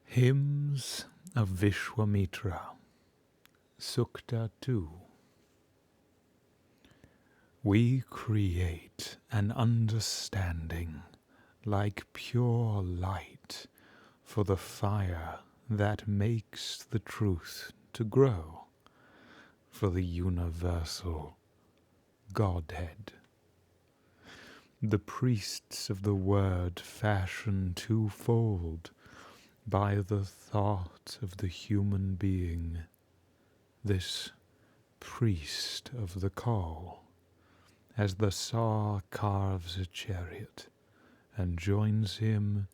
Hymns of Vishwamitra, Sukta 2. We create an understanding like pure light for the fire that makes the truth to grow, for the universal godhead. The priests of the word fashion twofold by the thought of the human being, this priest of the call, as the saw carves a chariot and joins him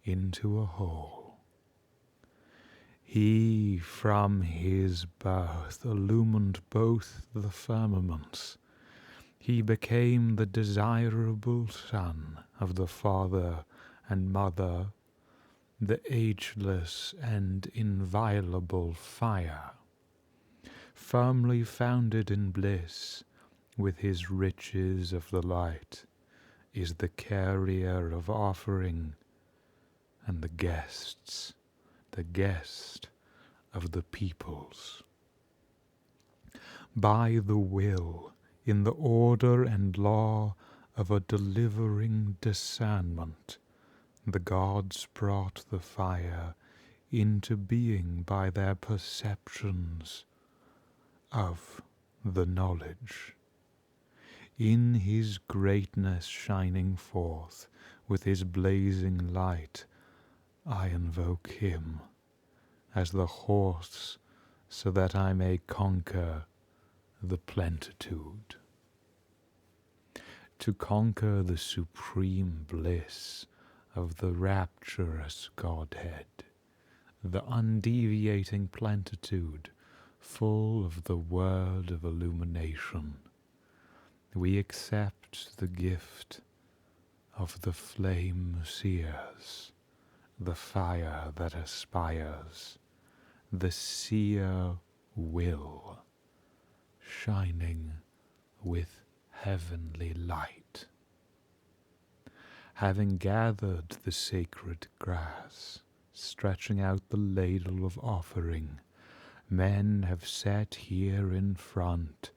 into a whole. He from his birth illumined both the firmaments. He became the desirable son of the Father and Mother, the ageless and inviolable fire, firmly founded in bliss with his riches of the light, is the carrier of offering and the guest of the peoples. By the will, in the order and law of a delivering discernment, the gods brought the fire into being by their perceptions of the knowledge. In his greatness shining forth with his blazing light, I invoke him as the horse so that I may conquer the plenitude. To conquer the supreme bliss of the rapturous godhead, the undeviating plenitude full of the word of illumination, we accept the gift of the flame seers, the fire that aspires, the seer will, shining with heavenly light. Having gathered the sacred grass, stretching out the ladle of offering, men have set here in front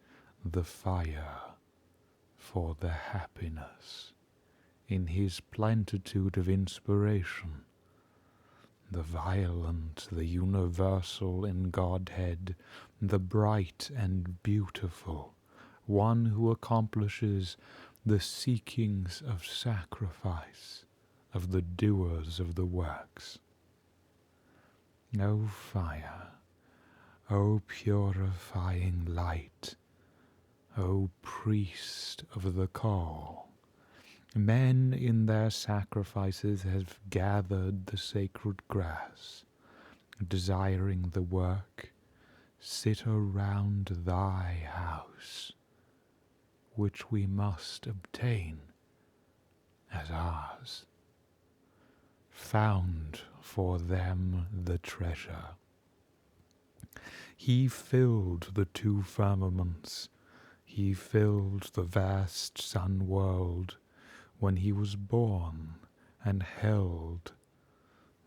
the fire for their happiness, in his plenitude of inspiration, the violent, the universal in Godhead, the bright and beautiful, one who accomplishes the seekings of sacrifice of the doers of the works. O fire, O purifying light, O priest of the call, men in their sacrifices have gathered the sacred grass, desiring the work, sit around thy house, which we must obtain as ours. Found for them the treasure. He filled the two firmaments, he filled the vast sun world when he was born and held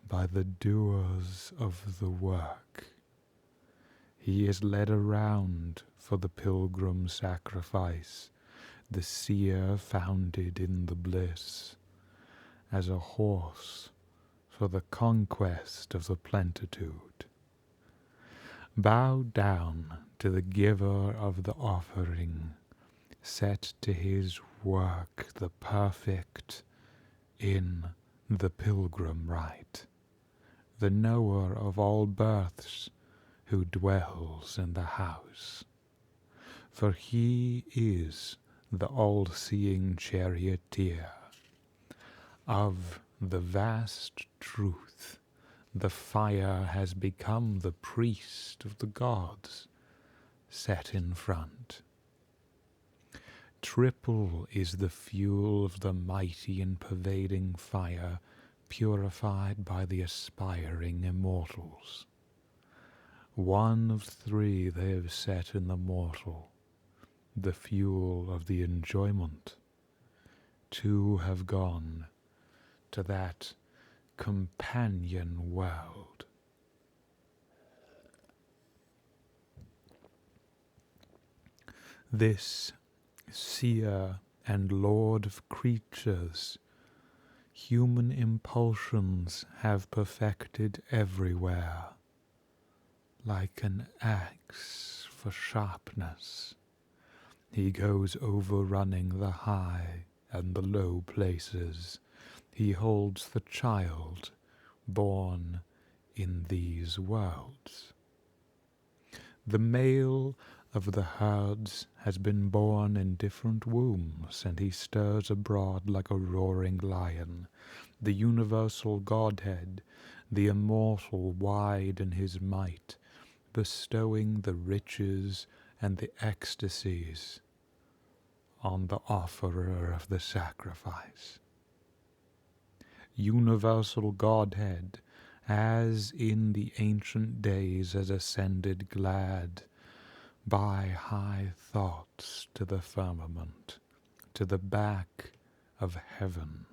by the doers of the work. He is led around for the pilgrim sacrifice, the seer founded in the bliss, as a horse for the conquest of the plenitude. Bow down to the giver of the offering, set to his work the perfect in the pilgrim right, the knower of all births, who dwells in the house. For he is the all-seeing charioteer of the vast truth. The fire has become the priest of the gods, set in front. Triple is the fuel of the mighty and pervading fire, purified by the aspiring immortals. One of three they have set in the mortal, the fuel of the enjoyment. Two have gone to that companion world. This seer and lord of creatures, human impulsions have perfected everywhere, like an axe for sharpness. He goes overrunning the high and the low places. He holds the child born in these worlds. The male of the herds has been born in different wombs, and he stirs abroad like a roaring lion. The universal godhead, the immortal wide in his might, bestowing the riches and the ecstasies on the offerer of the sacrifice. Universal godhead, as in the ancient days, has ascended glad by high thoughts to the firmament, to the back of heaven.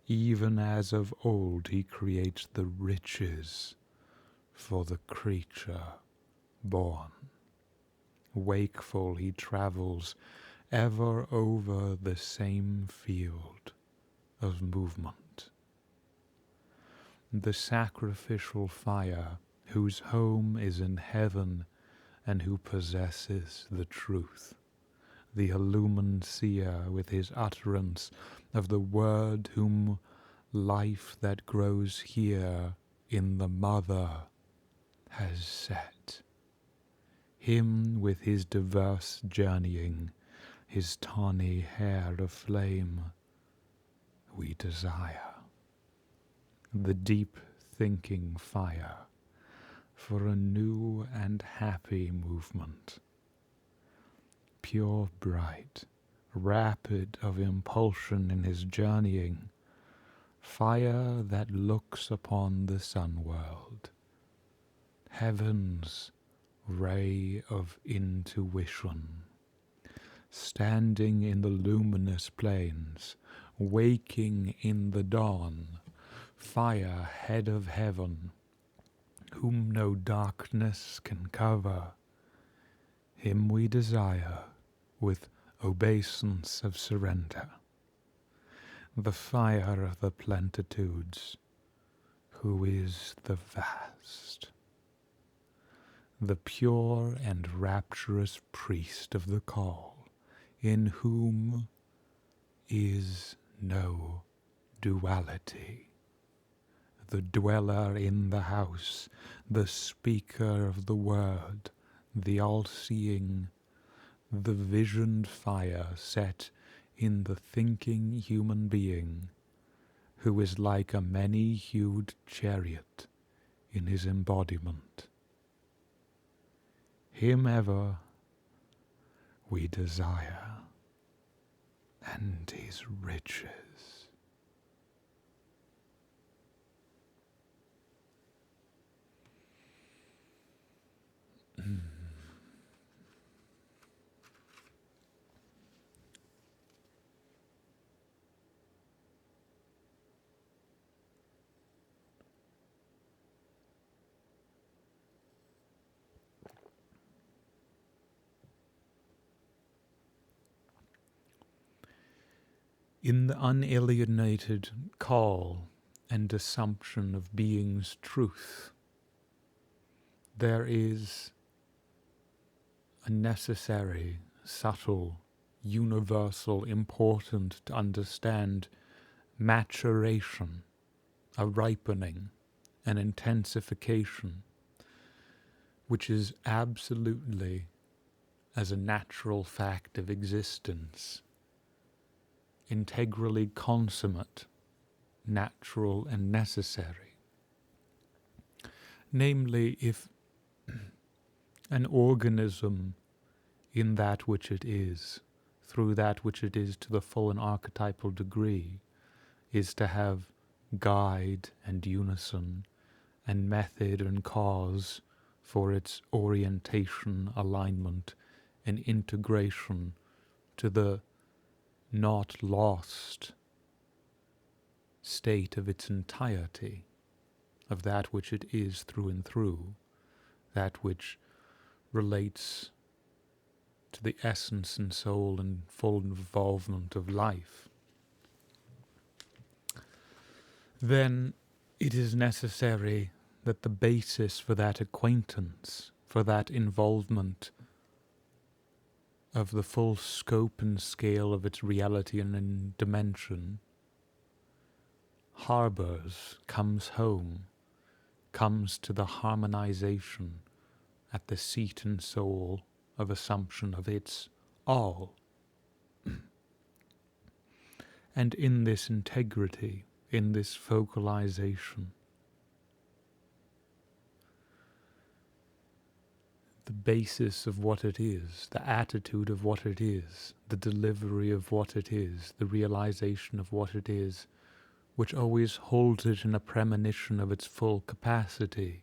Even as of old he creates the riches for the creature born. Wakeful he travels ever over the same field of movement. The sacrificial fire, whose home is in heaven and who possesses the truth, the illumined seer with his utterance of the word, whom life that grows here in the mother has set. Him with his diverse journeying, his tawny hair aflame, we desire. The deep thinking fire for a new and happy movement. Pure bright, rapid of impulsion in his journeying, fire that looks upon the sun world, heaven's ray of intuition, standing in the luminous plains, waking in the dawn, fire head of heaven, whom no darkness can cover. Him we desire with obeisance of surrender. The fire of the plenitudes, who is the vast, the pure and rapturous priest of the call, in whom is no duality. The dweller in the house, the speaker of the word, the all-seeing, the visioned fire set in the thinking human being, who is like a many-hued chariot in his embodiment. Him ever we desire, and his riches. In the unalienated call and assumption of being's truth, there is a necessary, subtle, universal, important to understand maturation a ripening, an intensification, which is absolutely, as a natural fact of existence, integrally consummate, natural and necessary. Namely, if an organism in that which it is, through that which it is to the full and archetypal degree, is to have guide and unison and method and cause for its orientation, alignment, and integration to the not lost state of its entirety, of that which it is through and through, that which relates to the essence and soul and full involvement of life, then it is necessary that the basis for that acquaintance, for that involvement of the full scope and scale of its reality and in dimension, harbors, comes home, comes to the harmonization at the seat and soul of assumption of its all. And in this integrity, in this focalization, the basis of what it is, the attitude of what it is, the delivery of what it is, the realization of what it is, which always holds it in a premonition of its full capacity,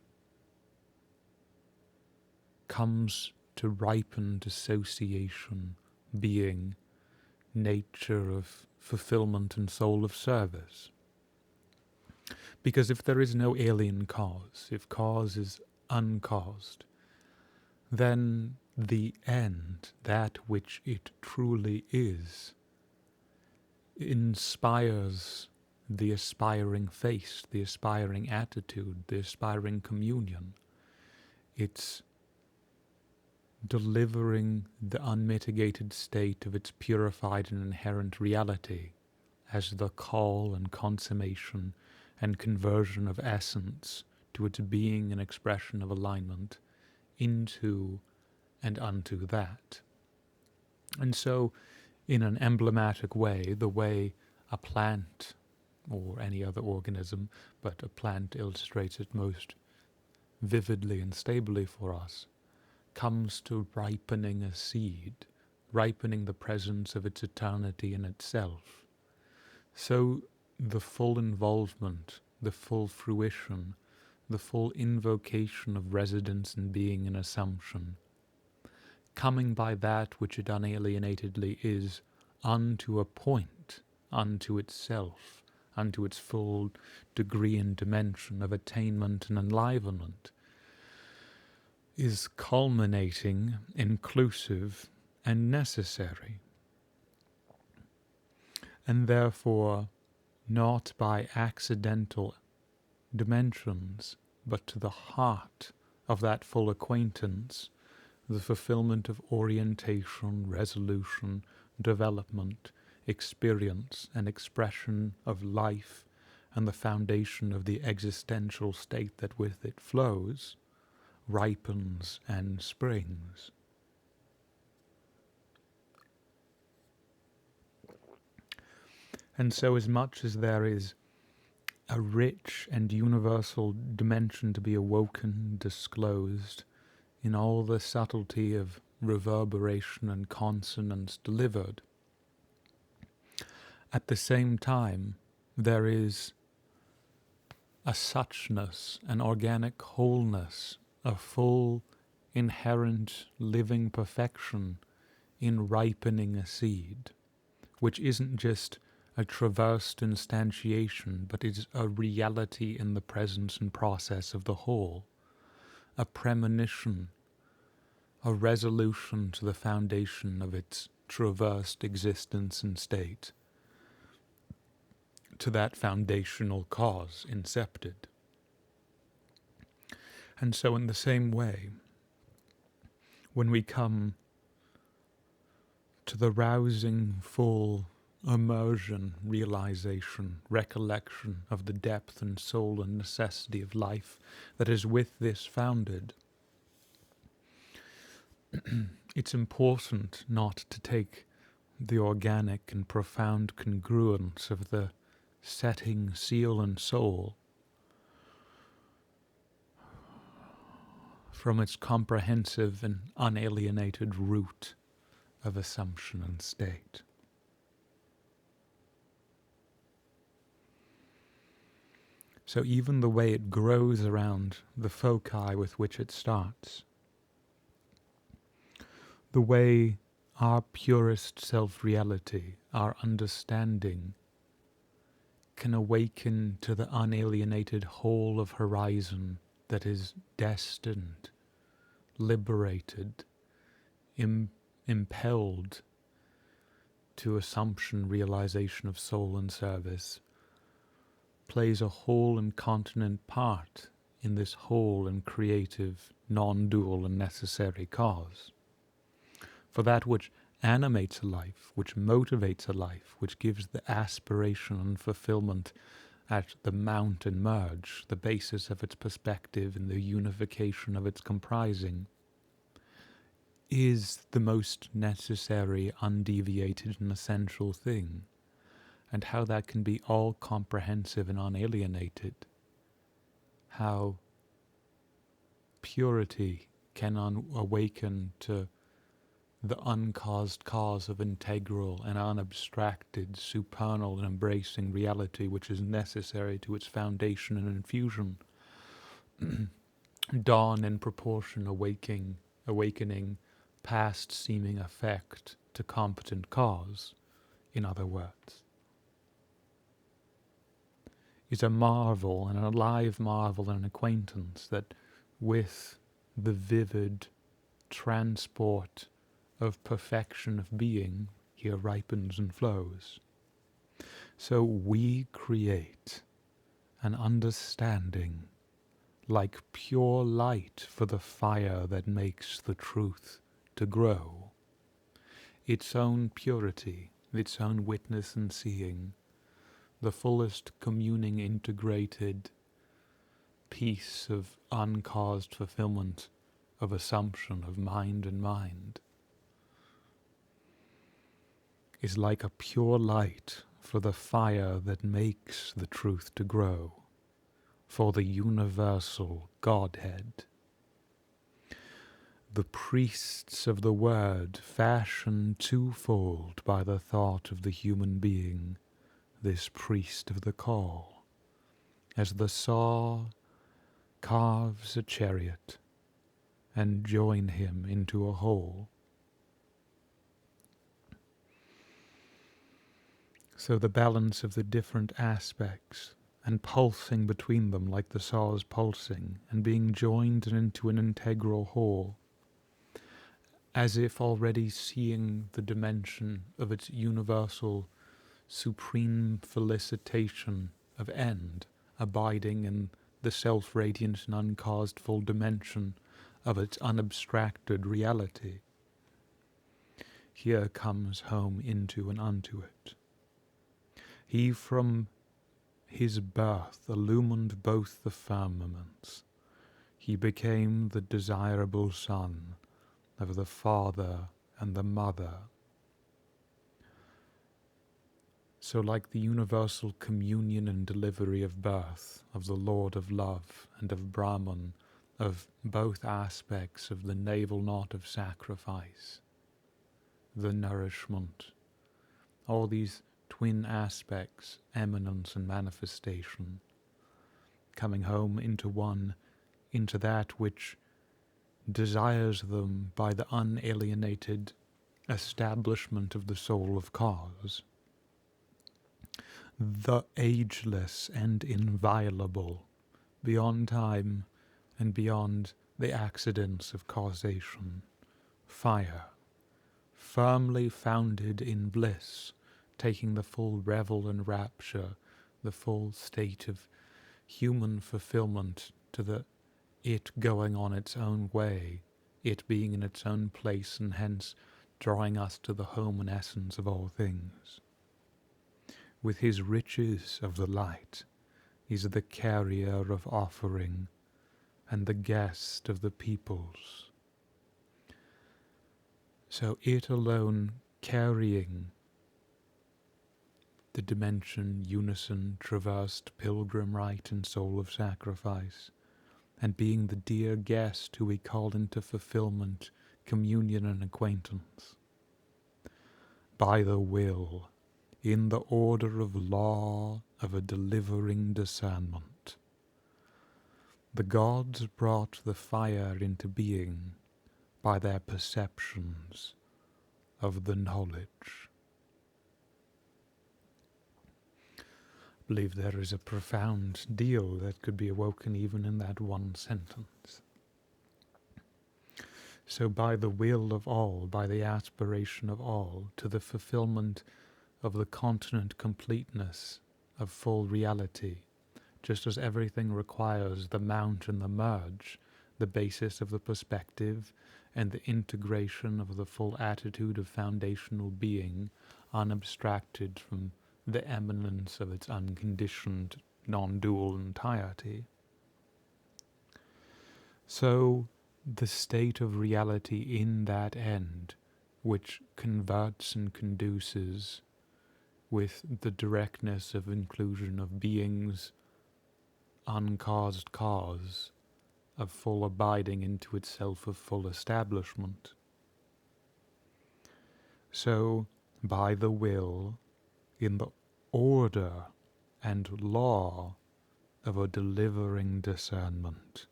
comes to ripened association, being, nature of fulfillment and soul of service. Because if there is no alien cause, if cause is uncaused, then the end, that which it truly is, inspires the aspiring face, the aspiring attitude, the aspiring communion. It's delivering the unmitigated state of its purified and inherent reality as the call and consummation and conversion of essence to its being and expression of alignment into and unto that. And so, in an emblematic way, the way a plant or any other organism, but a plant illustrates it most vividly and stably for us, comes to ripening a seed, ripening the presence of its eternity in itself. So the full involvement, the full fruition, the full invocation of residence and being and assumption, coming by that which it unalienatedly is, unto a point, unto itself, unto its full degree and dimension of attainment and enlivenment, is culminating, inclusive, and necessary. And therefore, not by accidental dimensions, but to the heart of that full acquaintance, the fulfillment of orientation, resolution, development, experience, and expression of life, and the foundation of the existential state that with it flows, ripens and springs. And so as much as there is a rich and universal dimension to be awoken, disclosed, in all the subtlety of reverberation and consonance delivered, at the same time there is a suchness, an organic wholeness, a full, inherent, living perfection in ripening a seed, which isn't just a traversed instantiation, but is a reality in the presence and process of the whole, a premonition, a resolution to the foundation of its traversed existence and state, to that foundational cause incepted. And so in the same way, when we come to the rousing full immersion, realization, recollection of the depth and soul and necessity of life that is with this founded. It's important not to take the organic and profound congruence of the setting seal and soul from its comprehensive and unalienated root of assumption and state. So even the way it grows around the foci with which it starts, the way our purest self-reality, our understanding, can awaken to the unalienated whole of horizon that is destined, liberated, impelled to assumption, realization of soul and service, plays a whole and continent part in this whole and creative, non-dual and necessary cause. For that which animates a life, which motivates a life, which gives the aspiration and fulfillment at the mount and merge, the basis of its perspective and the unification of its comprising, is the most necessary, undeviated and essential thing, and how that can be all comprehensive and unalienated, how purity can awaken to the uncaused cause of integral and unabstracted, supernal and embracing reality which is necessary to its foundation and infusion, dawn in proportion awakening past seeming effect to competent cause, in other words, is a marvel, and a live marvel and an acquaintance that with the vivid transport of perfection of being here ripens and flows. So we create an understanding like pure light for the fire that makes the truth to grow. Its own purity, its own witness and seeing, the fullest communing integrated piece of uncaused fulfillment of assumption of mind and mind, is like a pure light for the fire that makes the truth to grow, for the universal Godhead. The priests of the word fashion twofold by the thought of the human being, this priest of the call, as the saw carves a chariot and join him into a whole. So the balance of the different aspects and pulsing between them like the saw's pulsing and being joined into an integral whole, as if already seeing the dimension of its universal supreme felicitation of end, abiding in the self-radiant and uncaused full dimension of its unabstracted reality. Here comes home into and unto it. He from his birth illumined both the firmaments. He became the desirable son of the Father and the Mother. So like the universal communion and delivery of birth, of the Lord of love and of Brahman, of both aspects of the navel knot of sacrifice, the nourishment, all these twin aspects, eminence and manifestation, coming home into one, into that which desires them by the unalienated establishment of the soul of cause, the ageless and inviolable, beyond time and beyond the accidents of causation, fire, firmly founded in bliss, taking the full revel and rapture, the full state of human fulfillment to the it going on its own way, it being in its own place and hence drawing us to the home and essence of all things. with his riches of the light, is the carrier of offering and the guest of the peoples. So it alone carrying the dimension, unison, traversed pilgrim rite and soul of sacrifice, and being the dear guest who we call into fulfillment, communion and acquaintance. By the will, in the order of law of a delivering discernment, the gods brought the fire into being by their perceptions of the knowledge. I believe there is a profound deal that could be awoken even in that one sentence. So by the will of all, by the aspiration of all, to the fulfillment of the continent completeness of full reality, just as everything requires the mount and the merge, the basis of the perspective, and the integration of the full attitude of foundational being, unabstracted from the eminence of its unconditioned, non-dual entirety. So the state of reality in that end, which converts and conduces with the directness of inclusion of beings, uncaused cause, of full abiding into itself of full establishment. So, by the will, in the order and law of a delivering discernment,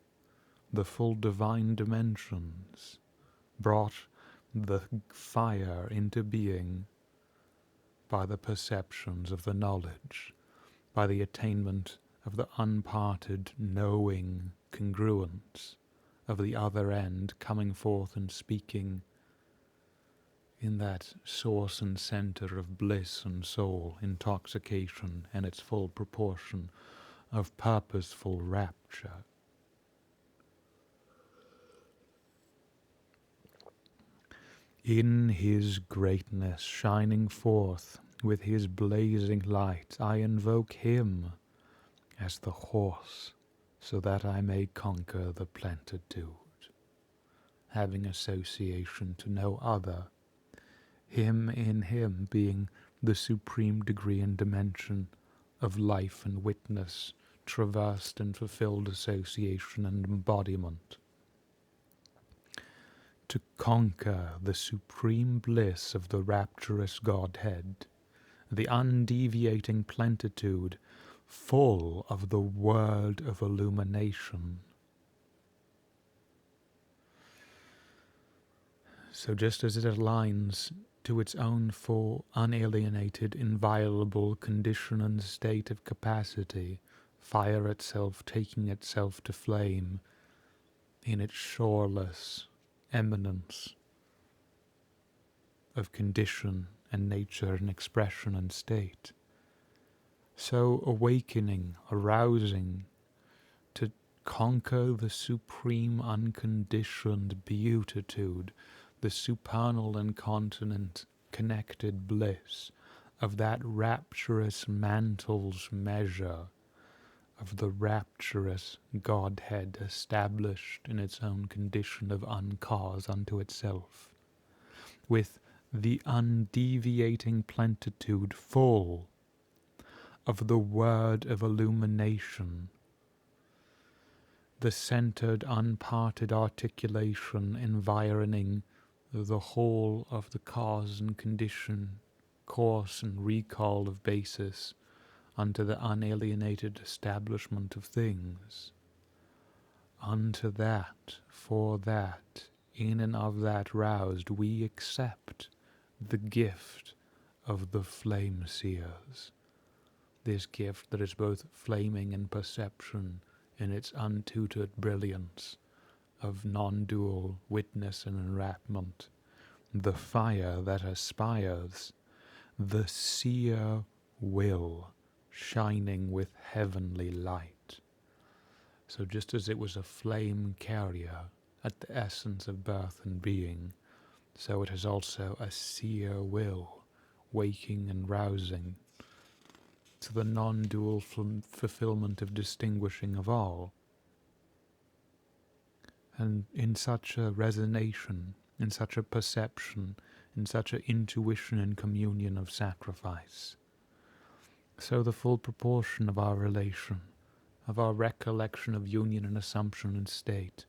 the full divine dimensions brought the fire into being by the perceptions of the knowledge, by the attainment of the unparted knowing congruence of the other end coming forth and speaking in that source and center of bliss and soul, intoxication, and its full proportion of purposeful rapture. In his greatness shining forth with his blazing light, I invoke him as the horse, so that I may conquer the plenitude, having association to no other, him in him being the supreme degree and dimension of life and witness, traversed and fulfilled association and embodiment. To conquer the supreme bliss of the rapturous godhead, the undeviating plenitude, full of the word of illumination. So just as it aligns to its own full, unalienated, inviolable condition and state of capacity, fire itself taking itself to flame in its shoreless eminence of condition and nature and expression and state. So awakening, arousing, to conquer the supreme unconditioned beatitude, the supernal incontinent connected bliss of that rapturous mantle's measure, of the rapturous godhead established in its own condition of uncause unto itself, with the undeviating plenitude full of the word of illumination, the centered, unparted articulation environing the whole of the cause and condition, course and recall of basis unto the unalienated establishment of things. Unto that, for that, in and of that roused, we accept the gift of the flame seers. This gift that is both flaming in perception in its untutored brilliance of non-dual witness and enwrapment, the fire that aspires, the seer will shining with heavenly light. So just as it was a flame carrier at the essence of birth and being, so it is also a seer will, waking and rousing to the non-dual fulfillment of distinguishing of all. And in such a resonation, in such a perception, in such an intuition and communion of sacrifice, so the full proportion of our relation, of our recollection of union and assumption and state,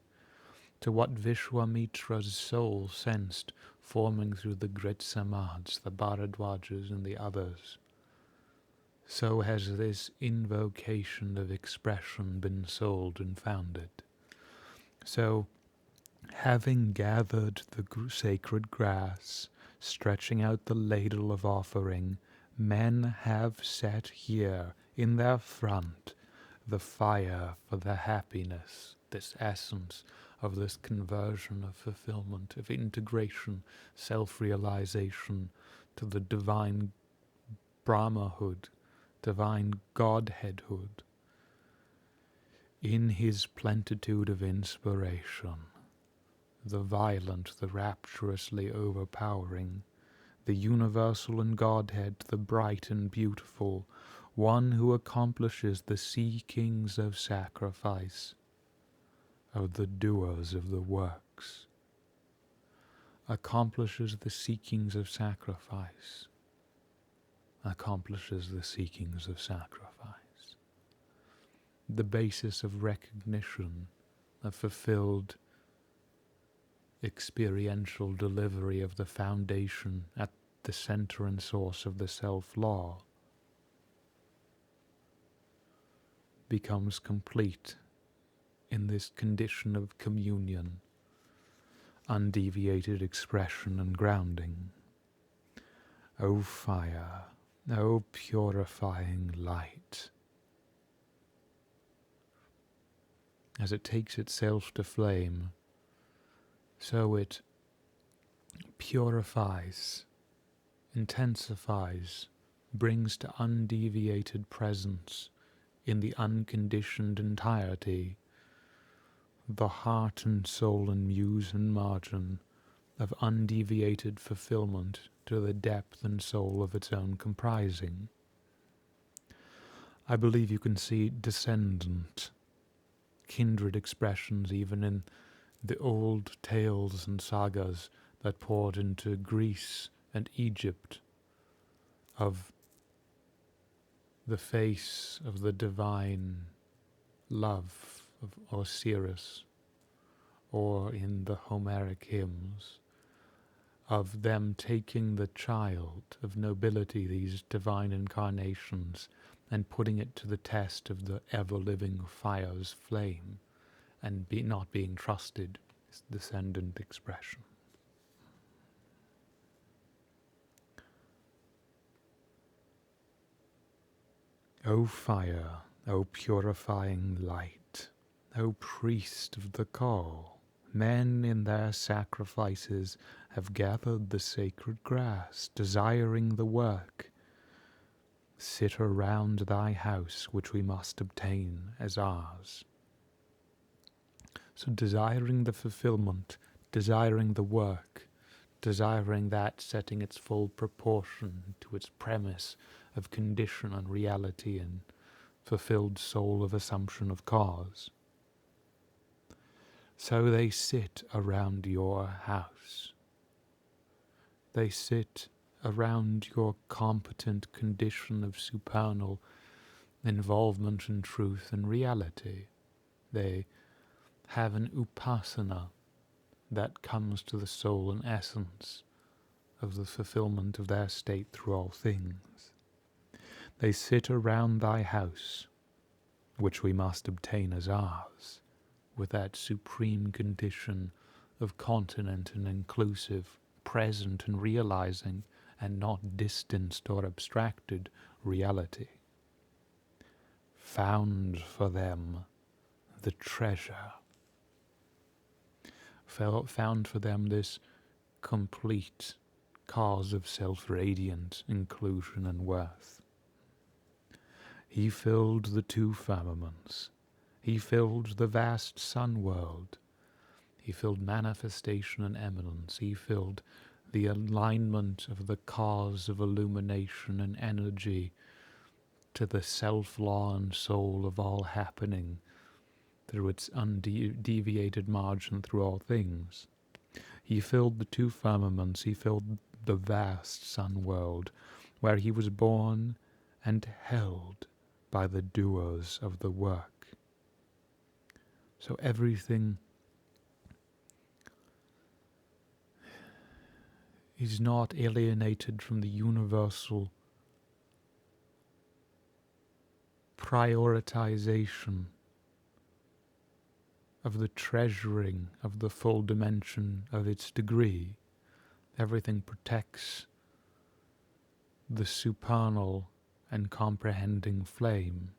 to what Vishwamitra's soul sensed forming through the great Samads, the Bharadwajas and the others, so has this invocation of expression been sold and founded. So, having gathered the sacred grass, stretching out the ladle of offering, men have set here in their front the fire for the happiness, this essence of this conversion of fulfillment, of integration, self-realization to the divine Brahmahood, divine Godheadhood, in his plenitude of inspiration, the violent, the rapturously overpowering, the universal and Godhead, the bright and beautiful, one who accomplishes the seekings of sacrifice, of the doers of the works, accomplishes the seekings of sacrifice, accomplishes the seekings of sacrifice. The basis of recognition, of fulfilled experiential delivery of the foundation at the center and source of the self-law, becomes complete in this condition of communion, undeviated expression and grounding. O fire, O purifying light, as it takes itself to flame, so it purifies, intensifies, brings to undeviated presence in the unconditioned entirety the heart and soul and muse and margin of undeviated fulfillment to the depth and soul of its own comprising. I believe you can see descendant, kindred expressions even in the old tales and sagas that poured into Greece and Egypt of the face of the divine love of Osiris, or in the Homeric hymns of them taking the child of nobility, these divine incarnations, and putting it to the test of the ever-living fire's flame, and not being trusted, is descendant expression. O fire, O purifying light, O priest of the call, men in their sacrifices have gathered the sacred grass, desiring the work. Sit around thy house, which we must obtain as ours. So desiring the fulfillment, desiring the work, desiring that setting its full proportion to its premise of condition and reality and fulfilled soul of assumption of cause. So they sit around your house. They sit around your competent condition of supernal involvement in truth and reality. They have an upasana that comes to the soul and essence of the fulfillment of their state through all things. They sit around thy house, which we must obtain as ours, with that supreme condition of continent and inclusive, present and realizing, and not distanced or abstracted reality. Found for them the treasure. Found for them this complete cause of self-radiant inclusion and worth. He filled the two firmaments. He filled the vast sun world. He filled manifestation and eminence. He filled the alignment of the cause of illumination and energy to the self-law and soul of all happening through its undeviated margin through all things. He filled the two firmaments, he filled the vast sun world, where he was born and held by the doers of the work. So everything is not alienated from the universal prioritization of the treasuring of the full dimension of its degree. Everything protects the supernal and comprehending flame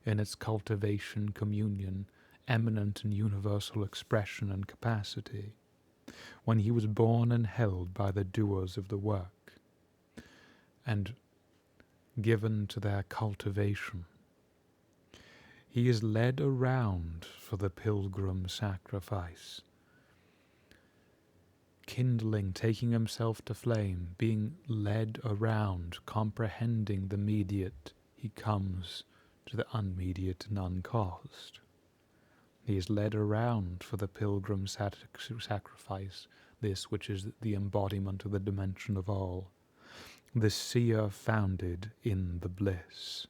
in its cultivation, communion, eminent and universal expression and capacity, when he was born and held by the doers of the work, and given to their cultivation. He is led around for the pilgrim sacrifice, kindling, taking himself to flame, being led around, comprehending the mediate, he comes to the unmediate and uncaused. He is led around for the pilgrim sacrifice, this which is the embodiment of the dimension of all, the seer founded in the bliss,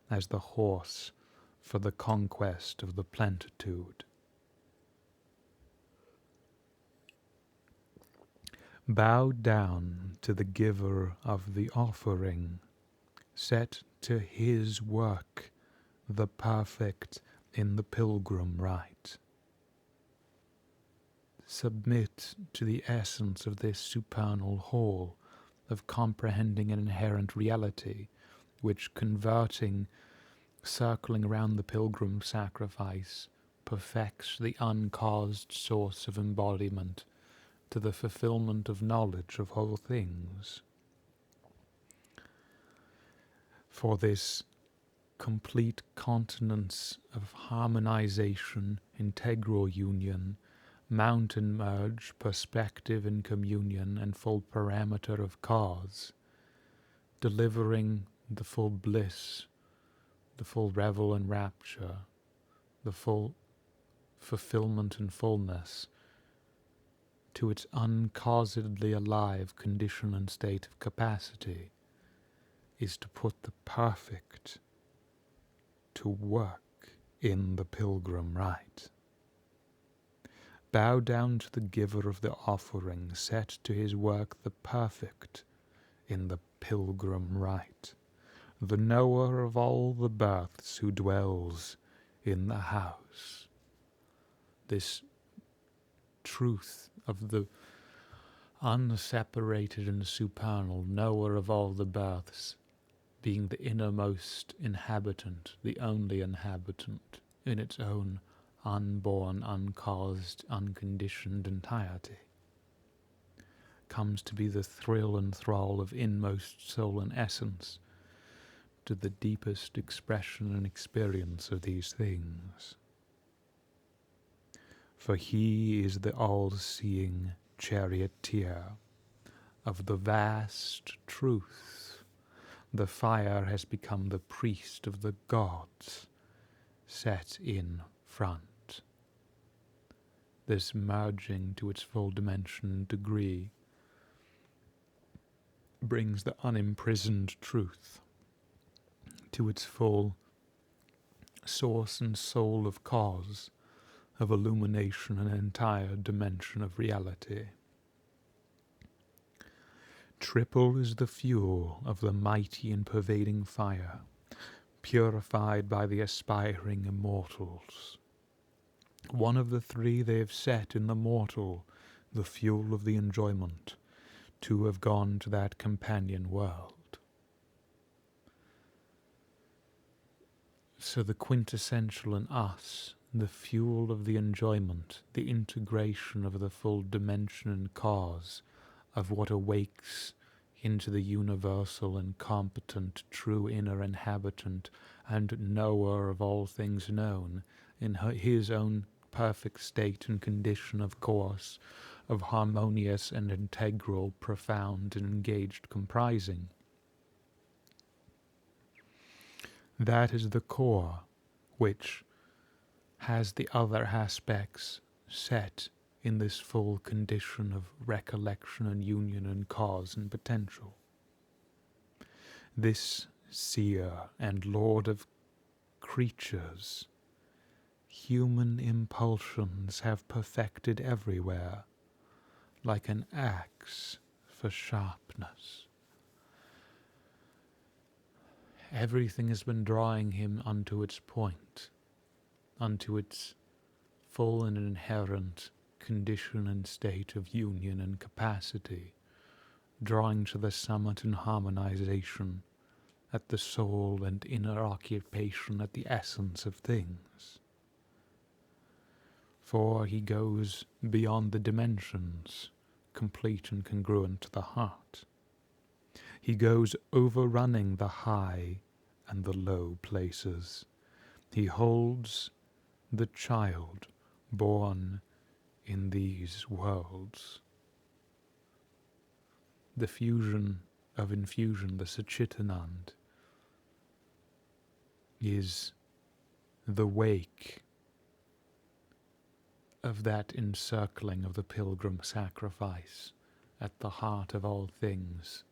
as the horse for the conquest of the plenitude. Bow down to the giver of the offering, set to his work, the perfect in the pilgrim rite. Submit to the essence of this supernal whole of comprehending an inherent reality, which converting, circling around the pilgrim sacrifice, perfects the uncaused source of embodiment to the fulfillment of knowledge of all things. For this complete continence of harmonization, integral union, mountain merge, perspective and communion, and full parameter of cause, delivering the full bliss, the full revel and rapture, the full fulfillment and fullness to its uncausedly alive condition and state of capacity, is to put the perfect to work in the pilgrim rite. Bow down to the giver of the offering, set to his work the perfect in the pilgrim rite, the knower of all the births who dwells in the house. This truth of the unseparated and supernal knower of all the births, being the innermost inhabitant, the only inhabitant in its own unborn, uncaused, unconditioned entirety, comes to be the thrill and thrall of inmost soul and essence, to the deepest expression and experience of these things. For he is the all-seeing charioteer of the vast truth. The fire has become the priest of the gods, set in front. This merging to its full dimension and degree brings the unimprisoned truth to its full source and soul of cause, of illumination, an entire dimension of reality. Triple is the fuel of the mighty and pervading fire, purified by the aspiring immortals. One of the three they have set in the mortal, the fuel of the enjoyment. Two have gone to that companion world. So the quintessential in us, the fuel of the enjoyment, the integration of the full dimension and cause of what awakes into the universal and competent true inner inhabitant and knower of all things known, in his own perfect state and condition of course, of harmonious and integral, profound and engaged comprising. That is the core which has the other aspects set in this full condition of recollection and union and cause and potential. This seer and lord of creatures, human impulsions have perfected everywhere, like an axe for sharpness. Everything has been drawing him unto its point, unto its full and inherent condition and state of union and capacity, drawing to the summit in harmonization at the soul and inner occupation at the essence of things. For he goes beyond the dimensions, complete and congruent to the heart. He goes overrunning the high and the low places. He holds the child born in these worlds. The fusion of infusion, the Satchitanand, is the wake of that encircling of the pilgrim sacrifice at the heart of all things,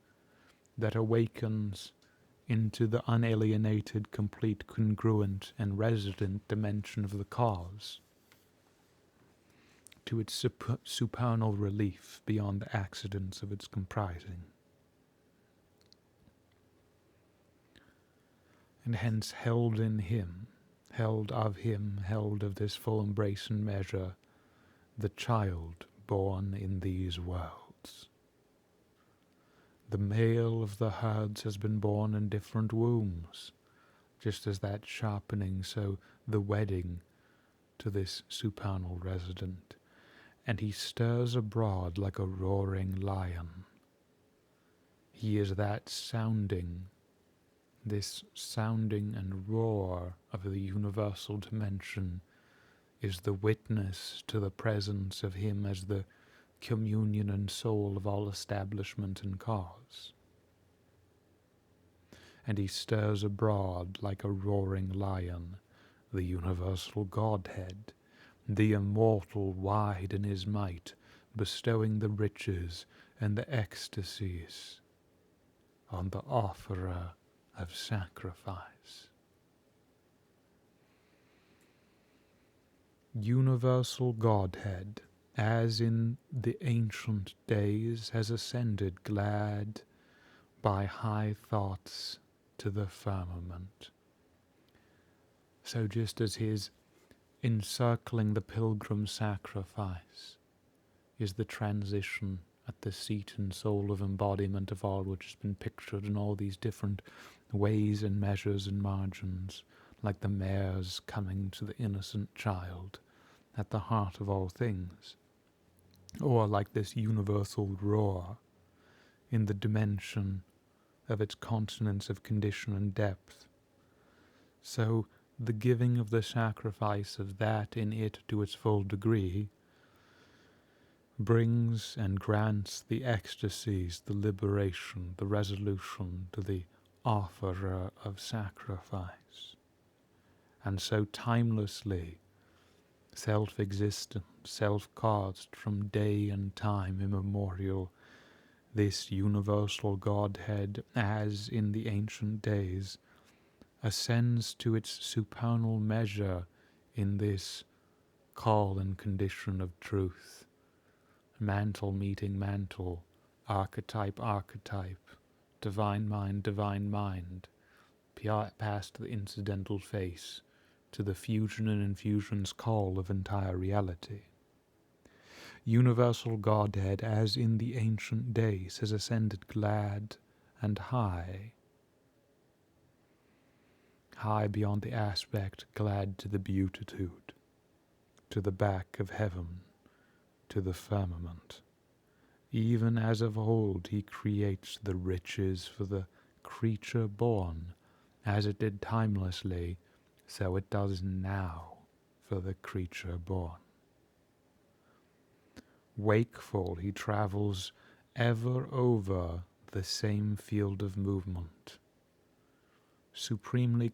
that awakens into the unalienated, complete, congruent, and resident dimension of the cause, to its supernal relief beyond the accidents of its comprising. And hence held in him, held of him, held of this full embrace and measure, the child born in these worlds. The male of the herds has been born in different wombs, just as that sharpening, so the wedding to this supernal resident, and he stirs abroad like a roaring lion. He is that sounding, this sounding and roar of the universal dimension is the witness to the presence of him as the communion and soul of all establishment and cause. And he stirs abroad like a roaring lion, the universal Godhead, the immortal wide in his might, bestowing the riches and the ecstasies on the offerer of sacrifice. Universal Godhead, as in the ancient days, has ascended glad by high thoughts to the firmament. So just as his encircling the pilgrim sacrifice is the transition at the seat and soul of embodiment of all which has been pictured in all these different ways and measures and margins, like the mares coming to the innocent child at the heart of all things, or like this universal roar in the dimension of its continents of condition and depth. So the giving of the sacrifice of that in it to its full degree brings and grants the ecstasies, the liberation, the resolution to the offerer of sacrifice. And so timelessly, self-existent, self-caused from day and time immemorial, this universal Godhead, as in the ancient days, ascends to its supernal measure in this call and condition of truth, mantle meeting mantle, archetype archetype, divine mind, past the incidental face, to the fusion and infusion's call of entire reality. Universal Godhead, as in the ancient days, has ascended glad and high, high beyond the aspect, glad to the beatitude, to the back of heaven, to the firmament. Even as of old he creates the riches for the creature born, as it did timelessly, so it does now for the creature born. Wakeful he travels ever over the same field of movement, supremely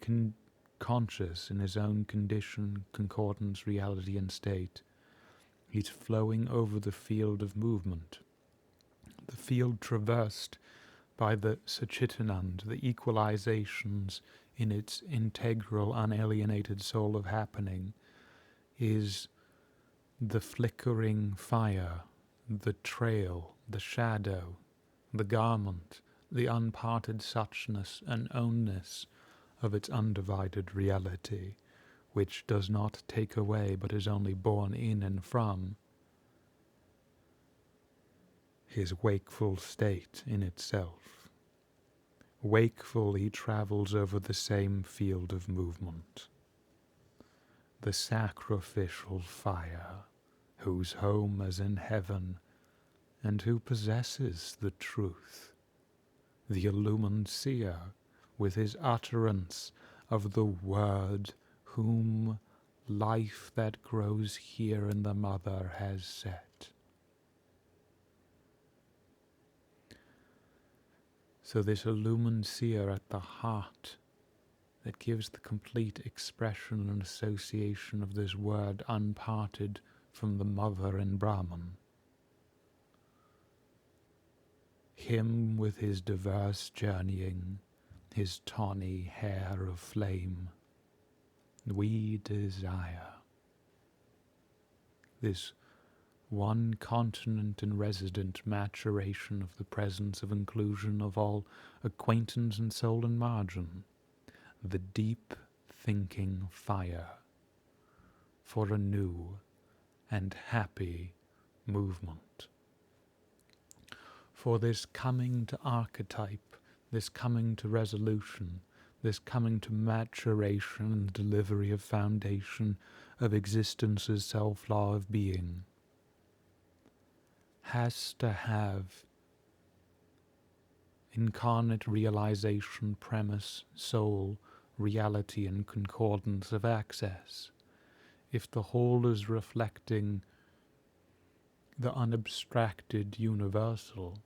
conscious in his own condition, concordance, reality, and state. He's flowing over the field of movement, the field traversed by the Satchitanand, the equalizations in its integral, unalienated soul of happening, is the flickering fire, the trail, the shadow, the garment, the unparted suchness and ownness of its undivided reality, which does not take away but is only born in and from his wakeful state in itself. Wakeful, he travels over the same field of movement, the sacrificial fire, whose home is in heaven, and who possesses the truth, the illumined seer, with his utterance of the word, whom life that grows here in the mother has set. So this illumined seer at the heart that gives the complete expression and association of this word unparted from the mother in Brahman. Him with his diverse journeying, his tawny hair of flame, we desire. This one continent and resident maturation of the presence of inclusion of all acquaintance and soul and margin, the deep thinking fire for a new and happy movement. For this coming to archetype, this coming to resolution, this coming to maturation and delivery of foundation of existence's self-law of being, has to have incarnate realization, premise, soul, reality, and concordance of access. If the whole is reflecting the unabstracted universal,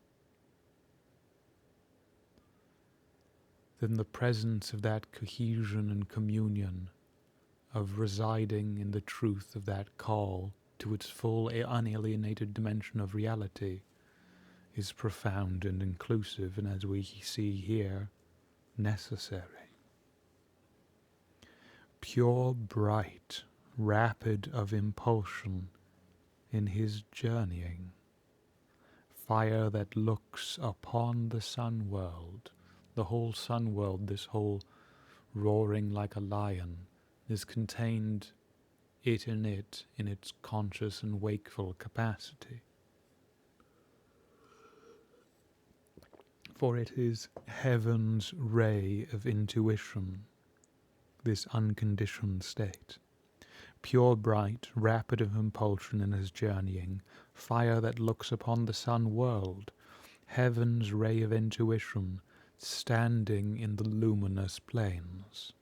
then the presence of that cohesion and communion of residing in the truth of that call to its full unalienated dimension of reality is profound and inclusive, and as we see here, necessary. Pure, bright, rapid of impulsion in his journeying, fire that looks upon the sun world, the whole sun world, this whole roaring like a lion, is contained in its conscious and wakeful capacity. For it is heaven's ray of intuition, this unconditioned state. Pure, bright, rapid of impulsion in his journeying, fire that looks upon the sun world, heaven's ray of intuition, standing in the luminous plains,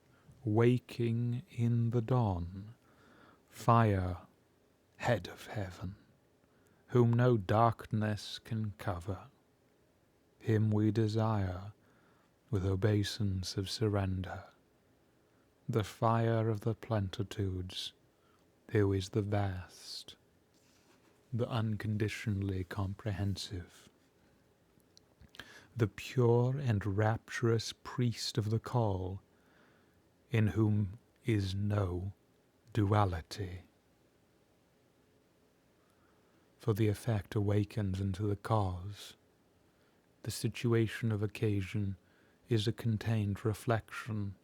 waking in the dawn, fire, head of heaven, whom no darkness can cover. Him we desire with obeisance of surrender, the fire of the plenitudes, who is the vast, the unconditionally comprehensive, the pure and rapturous priest of the call, in whom is no duality. For the effect awakens into the cause. The situation of occasion is a contained reflection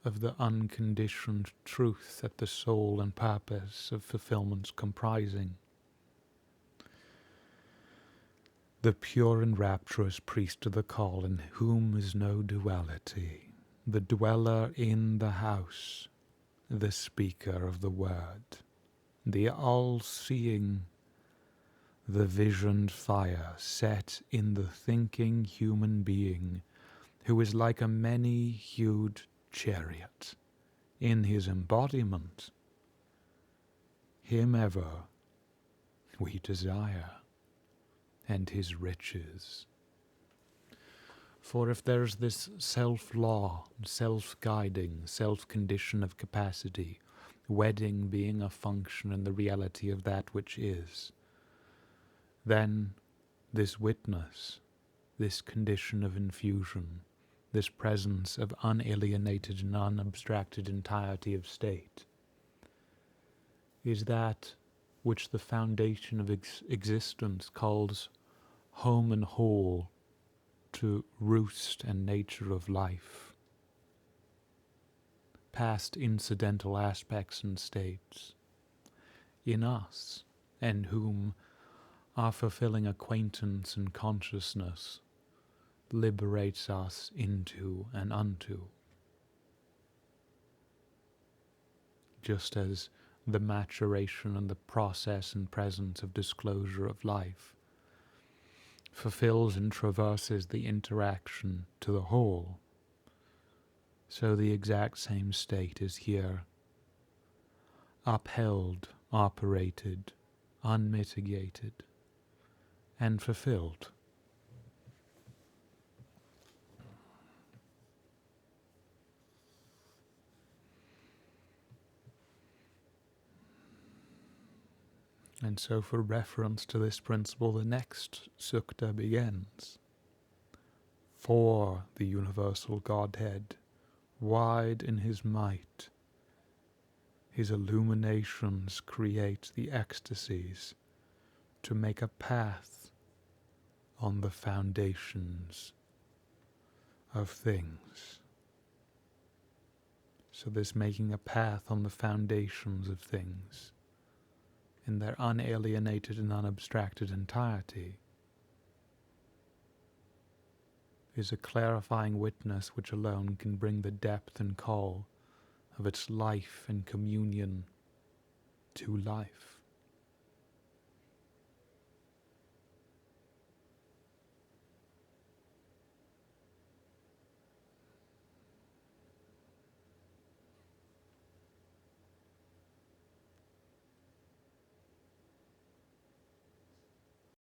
of the unconditioned truth that the soul and purpose of fulfillment's comprising. The pure and rapturous priest of the call, in whom is no duality, the dweller in the house, the speaker of the word, the all-seeing, the visioned fire set in the thinking human being, who is like a many-hued chariot in his embodiment. Him ever we desire, and his riches. For if there's this self-law, self-guiding, self-condition of capacity, wedding being a function in the reality of that which is, then this witness, this condition of infusion, this presence of unalienated and unabstracted entirety of state, is that which the foundation of existence calls home and hall to roost and nature of life, past incidental aspects and states, in us, and whom our fulfilling acquaintance and consciousness liberates us into and unto, just as the maturation and the process and presence of disclosure of life fulfills and traverses the interaction to the whole, so the exact same state is here, upheld, operated, unmitigated, and fulfilled. And so for reference to this principle, the next Sukta begins. For the universal Godhead, wide in his might, his illuminations create the ecstasies to make a path on the foundations of things. So this making a path on the foundations of things, in their unalienated and unabstracted entirety, is a clarifying witness which alone can bring the depth and call of its life and communion to life.